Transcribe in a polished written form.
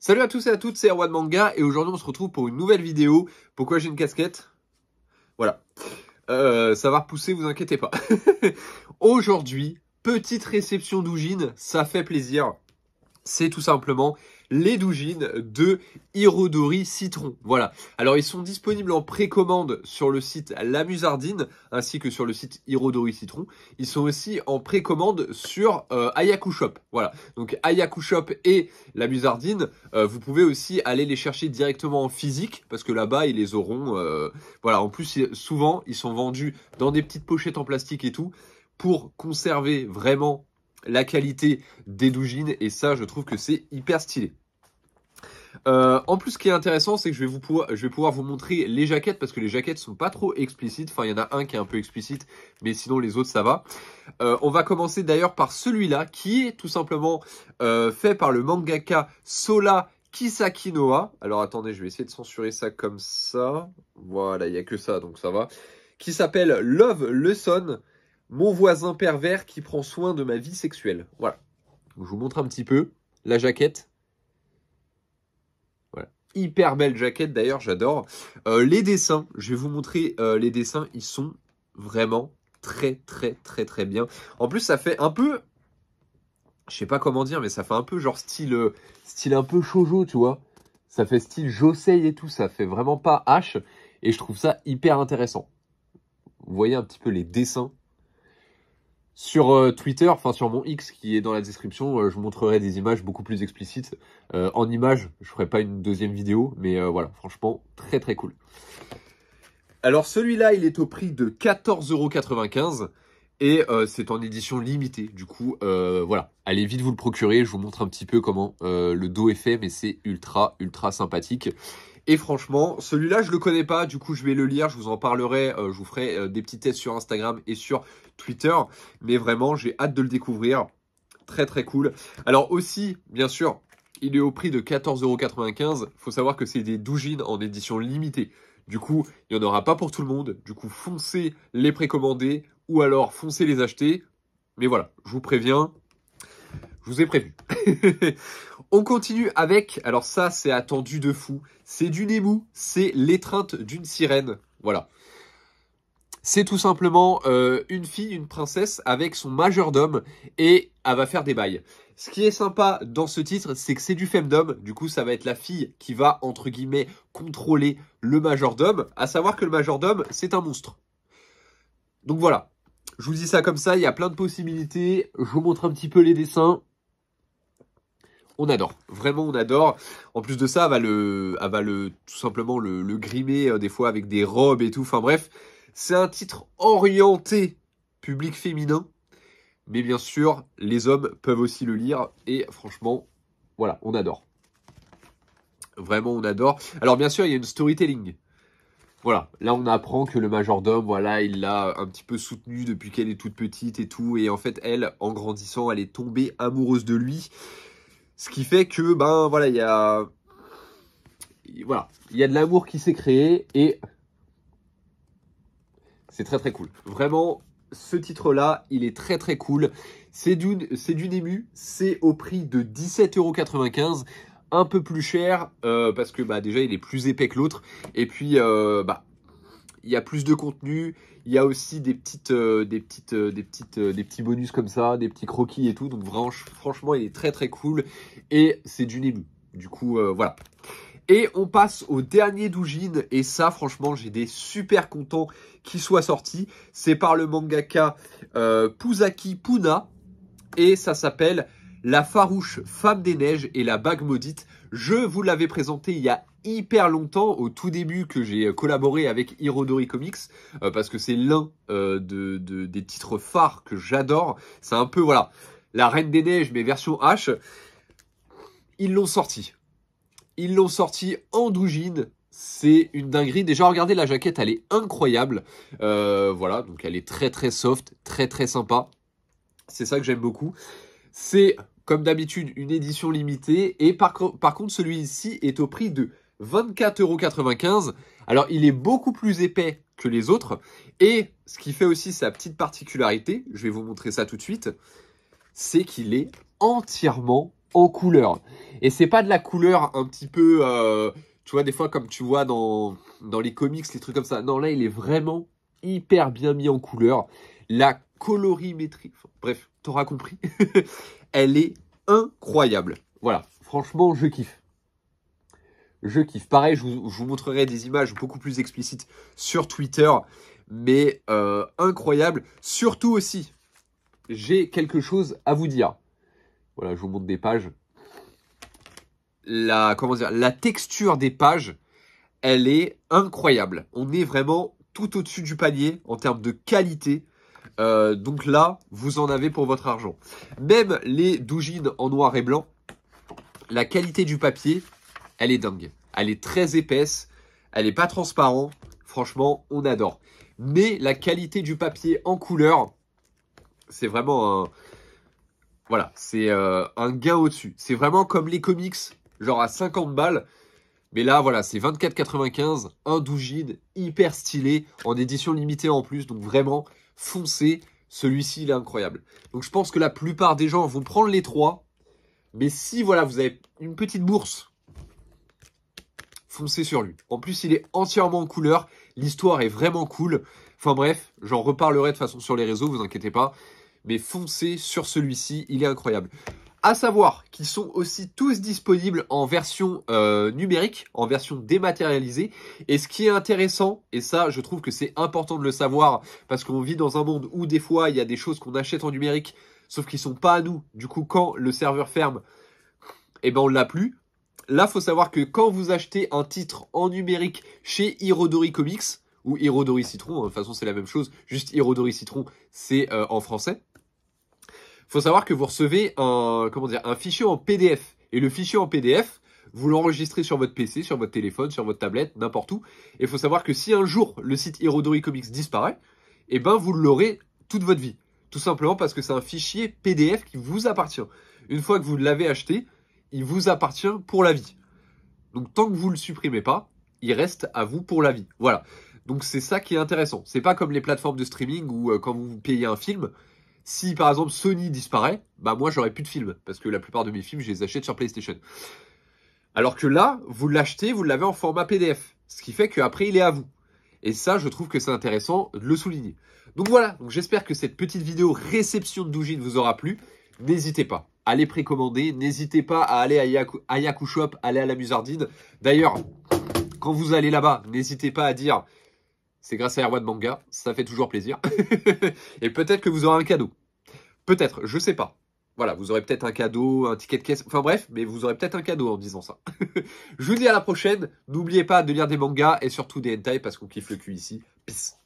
Salut à tous et à toutes, c'est Erwan Manga et aujourd'hui on se retrouve pour une nouvelle vidéo. Pourquoi j'ai une casquette? Voilà. Ça va repousser, vous inquiétez pas. Aujourd'hui, petite réception doujin, ça fait plaisir. C'est tout simplement les doujins de Hirodori Citron. Voilà. Alors, ils sont disponibles en précommande sur le site La Musardine, ainsi que sur le site Hirodori Citron. Ils sont aussi en précommande sur Ayaku Shop. Voilà. Donc, Ayaku Shop et La Musardine, vous pouvez aussi aller les chercher directement en physique, parce que là-bas, ils les auront. Voilà. En plus, souvent, ils sont vendus dans des petites pochettes en plastique et tout, pour conserver vraiment la qualité des doujins, et ça je trouve que c'est hyper stylé. En plus, ce qui est intéressant, c'est que je vais pouvoir vous montrer les jaquettes, parce que les jaquettes sont pas trop explicites. Enfin, il y en a un qui est un peu explicite, mais sinon les autres ça va. On va commencer d'ailleurs par celui-là, qui est tout simplement fait par le mangaka Sola Kisakinoa. Alors attendez, je vais essayer de censurer ça comme ça. Voilà, il n'y a que ça, donc ça va. Qui s'appelle Love Lesson. Mon voisin pervers qui prend soin de ma vie sexuelle. Voilà. Donc, je vous montre un petit peu la jaquette. Voilà. Hyper belle jaquette d'ailleurs, j'adore. Les dessins, je vais vous montrer les dessins. Ils sont vraiment très bien. En plus, ça fait un peu... Je sais pas comment dire, mais ça fait un peu genre style un peu shoujo, tu vois. Ça fait style josei et tout. Ça fait vraiment pas H. Et je trouve ça hyper intéressant. Vous voyez un petit peu les dessins. Sur Twitter, enfin sur mon X qui est dans la description, je vous montrerai des images beaucoup plus explicites. En images, je ferai pas une deuxième vidéo, mais voilà, franchement, très cool. Alors celui-là, il est au prix de 14,95 € et c'est en édition limitée. Du coup, voilà, allez vite vous le procurer. Je vous montre un petit peu comment le dos est fait, mais c'est ultra sympathique. Et franchement, celui-là, je le connais pas. Du coup, je vais le lire. Je vous en parlerai. Je vous ferai des petits tests sur Instagram et sur Twitter. Mais vraiment, j'ai hâte de le découvrir. Très cool. Alors aussi, bien sûr, il est au prix de 14,95 €. Il faut savoir que c'est des doujins en édition limitée. Du coup, il n'y en aura pas pour tout le monde. Du coup, foncez les précommander ou alors foncez les acheter. Mais voilà, je vous préviens. Je vous ai prévu. On continue avec, alors ça c'est attendu de fou, c'est du Nemu, c'est l'étreinte d'une sirène, voilà. C'est tout simplement une fille, une princesse avec son majordome et elle va faire des bails. Ce qui est sympa dans ce titre, c'est que c'est du femdom, du coup ça va être la fille qui va, entre guillemets, contrôler le majordome, à savoir que le majordome c'est un monstre. Donc voilà, je vous dis ça comme ça, il y a plein de possibilités, je vous montre un petit peu les dessins. On adore, vraiment on adore. En plus de ça, elle va tout simplement le grimer des fois avec des robes et tout. Enfin bref, c'est un titre orienté public féminin. Mais bien sûr, les hommes peuvent aussi le lire. Et franchement, voilà, on adore. Vraiment, on adore. Alors bien sûr, il y a une storytelling. Voilà, là on apprend que le majordome, voilà, il l'a un petit peu soutenue depuis qu'elle est toute petite et tout. Et en fait, elle, en grandissant, elle est tombée amoureuse de lui. Ce qui fait que, ben voilà, il y a de l'amour qui s'est créé et c'est très cool. Vraiment, ce titre-là, il est très cool. C'est du Nemu, c'est au prix de 17,95 €, un peu plus cher parce que bah déjà il est plus épais que l'autre et puis bah il y a plus de contenu, il y a aussi des petits bonus comme ça, des petits croquis et tout. Donc franchement, il est très cool et c'est du Nemu. Du coup, voilà. Et on passe au dernier doujin et ça, franchement, j'ai des super contents qu'il soit sorti. C'est par le mangaka Puzaki Puna et ça s'appelle La farouche femme des neiges et la bague maudite. Je vous l'avais présenté il y a hyper longtemps, au tout début que j'ai collaboré avec Hirodori Comics, parce que c'est l'un des titres phares que j'adore. C'est un peu, voilà, la Reine des Neiges, mais version H. Ils l'ont sorti. Ils l'ont sorti en doujin. C'est une dinguerie. Déjà, regardez la jaquette, elle est incroyable. Voilà, donc elle est très soft, très sympa. C'est ça que j'aime beaucoup. C'est, comme d'habitude, une édition limitée. Et par contre, celui-ci est au prix de 24,95 €. Alors, il est beaucoup plus épais que les autres. Et ce qui fait aussi sa petite particularité, je vais vous montrer ça tout de suite, c'est qu'il est entièrement en couleur. Et c'est pas de la couleur un petit peu, tu vois, des fois comme tu vois dans les comics, les trucs comme ça. Non, là, il est vraiment hyper bien mis en couleur. La colorimétrie, enfin, bref, t'auras compris. Elle est incroyable. Voilà, franchement, je kiffe. Je kiffe. Pareil, je vous montrerai des images beaucoup plus explicites sur Twitter. Mais incroyable. Surtout aussi, j'ai quelque chose à vous dire. Voilà, je vous montre des pages. La texture des pages, elle est incroyable. On est vraiment tout au-dessus du panier en termes de qualité. Donc là, vous en avez pour votre argent. Même les doujines en noir et blanc, la qualité du papier, elle est dingue. Elle est très épaisse, elle n'est pas transparente. Franchement, on adore. Mais la qualité du papier en couleur, c'est vraiment un... Voilà, c'est un gain au-dessus. C'est vraiment comme les comics, genre à 50 balles. Mais là, voilà, c'est 24,95, un doujine hyper stylé, en édition limitée en plus. Donc vraiment, foncez, celui-ci, il est incroyable. Donc je pense que la plupart des gens vont prendre les trois. Mais si, voilà, vous avez une petite bourse, foncez sur lui. En plus, il est entièrement en couleur. L'histoire est vraiment cool. Enfin bref, j'en reparlerai de toute façon sur les réseaux, vous inquiétez pas. Mais foncez sur celui-ci, il est incroyable. À savoir qu'ils sont aussi tous disponibles en version numérique, en version dématérialisée. Et ce qui est intéressant, et ça je trouve que c'est important de le savoir, parce qu'on vit dans un monde où des fois il y a des choses qu'on achète en numérique, sauf qu'ils sont pas à nous. Du coup, quand le serveur ferme, eh ben on l'a plus. Là, faut savoir que quand vous achetez un titre en numérique chez Hirodori Comics, ou Hirodori Citron, de toute façon c'est la même chose, juste Hirodori Citron, c'est en français. Faut savoir que vous recevez un fichier en PDF. Et le fichier en PDF, vous l'enregistrez sur votre PC, sur votre téléphone, sur votre tablette, n'importe où. Et il faut savoir que si un jour le site Hirodori Comics disparaît, eh ben vous l'aurez toute votre vie. Tout simplement parce que c'est un fichier PDF qui vous appartient. Une fois que vous l'avez acheté, il vous appartient pour la vie. Donc tant que vous le supprimez pas, il reste à vous pour la vie. Voilà. Donc c'est ça qui est intéressant. C'est pas comme les plateformes de streaming où quand vous payez un film, si par exemple Sony disparaît, bah moi j'aurai plus de films parce que la plupart de mes films je les achète sur PlayStation. Alors que là, vous l'achetez, vous l'avez en format PDF, ce qui fait qu'après il est à vous. Et ça, je trouve que c'est intéressant de le souligner. Donc voilà, donc j'espère que cette petite vidéo réception de doujine vous aura plu. N'hésitez pas à les précommander, n'hésitez pas à aller à Yaku Shop, aller à la Musardine. D'ailleurs, quand vous allez là-bas, n'hésitez pas à dire c'est grâce à Erwan Manga, ça fait toujours plaisir. Et peut-être que vous aurez un cadeau. Peut-être, je sais pas. Voilà, vous aurez peut-être un cadeau, un ticket de caisse, enfin bref, mais vous aurez peut-être un cadeau en disant ça. Je vous dis à la prochaine, n'oubliez pas de lire des mangas et surtout des hentai parce qu'on kiffe le cul ici. Peace.